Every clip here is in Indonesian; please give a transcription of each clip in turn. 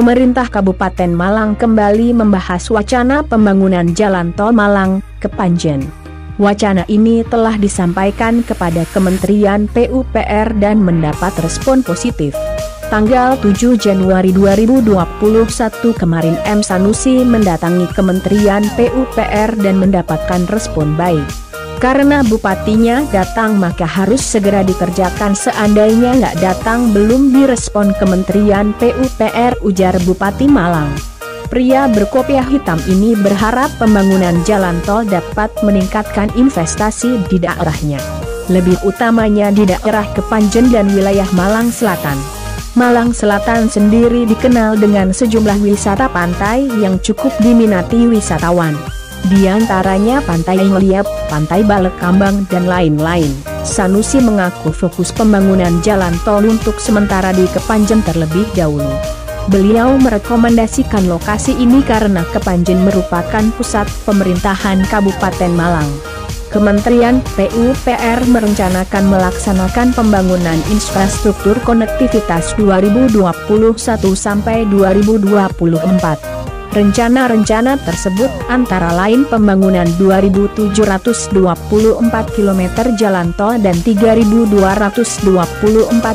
Pemerintah Kabupaten Malang kembali membahas wacana pembangunan Jalan Tol Malang ke Panjen. Wacana ini telah disampaikan kepada Kementerian PUPR dan mendapat respon positif. Tanggal 7 Januari 2021 kemarin M. Sanusi mendatangi Kementerian PUPR dan mendapatkan respon baik. Karena bupatinya datang maka harus segera dikerjakan, seandainya nggak datang belum direspon Kementerian PUPR, ujar Bupati Malang. Pria berkopiah hitam ini berharap pembangunan jalan tol dapat meningkatkan investasi di daerahnya. Lebih utamanya di daerah Kepanjen dan wilayah Malang Selatan. Malang Selatan sendiri dikenal dengan sejumlah wisata pantai yang cukup diminati wisatawan. Di antaranya Pantai Ngeliap, Pantai Balekambang, dan lain-lain. Sanusi mengaku fokus pembangunan jalan tol untuk sementara di Kepanjen terlebih dahulu. Beliau merekomendasikan lokasi ini karena Kepanjen merupakan pusat pemerintahan Kabupaten Malang. Kementerian PUPR merencanakan melaksanakan pembangunan infrastruktur konektivitas 2021 sampai 2024. Rencana-rencana tersebut antara lain pembangunan 2.724 km jalan tol dan 3.224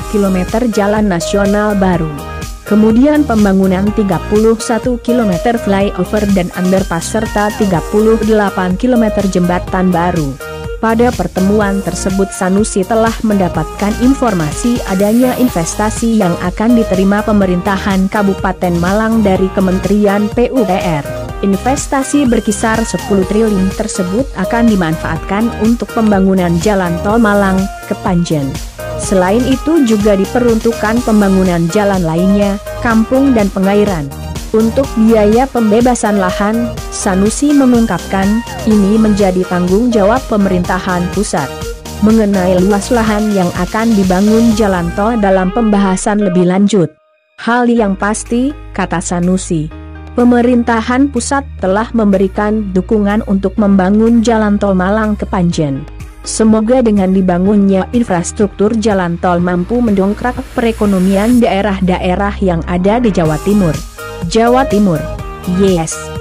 km jalan nasional baru. Kemudian pembangunan 31 km flyover dan underpass serta 38 km jembatan baru. Pada pertemuan tersebut Sanusi telah mendapatkan informasi adanya investasi yang akan diterima pemerintahan Kabupaten Malang dari Kementerian PUPR. Investasi berkisar 10 triliun tersebut akan dimanfaatkan untuk pembangunan jalan tol Malang ke Panjen. Selain itu juga diperuntukkan pembangunan jalan lainnya, kampung dan pengairan. Untuk biaya pembebasan lahan, Sanusi mengungkapkan, ini menjadi tanggung jawab pemerintahan pusat. Mengenai luas lahan yang akan dibangun jalan tol dalam pembahasan lebih lanjut. Hal yang pasti, kata Sanusi, pemerintahan pusat telah memberikan dukungan untuk membangun jalan tol Malang ke Panjen. Semoga dengan dibangunnya infrastruktur jalan tol mampu mendongkrak perekonomian daerah-daerah yang ada di Jawa Timur. Jawa Timur, yes.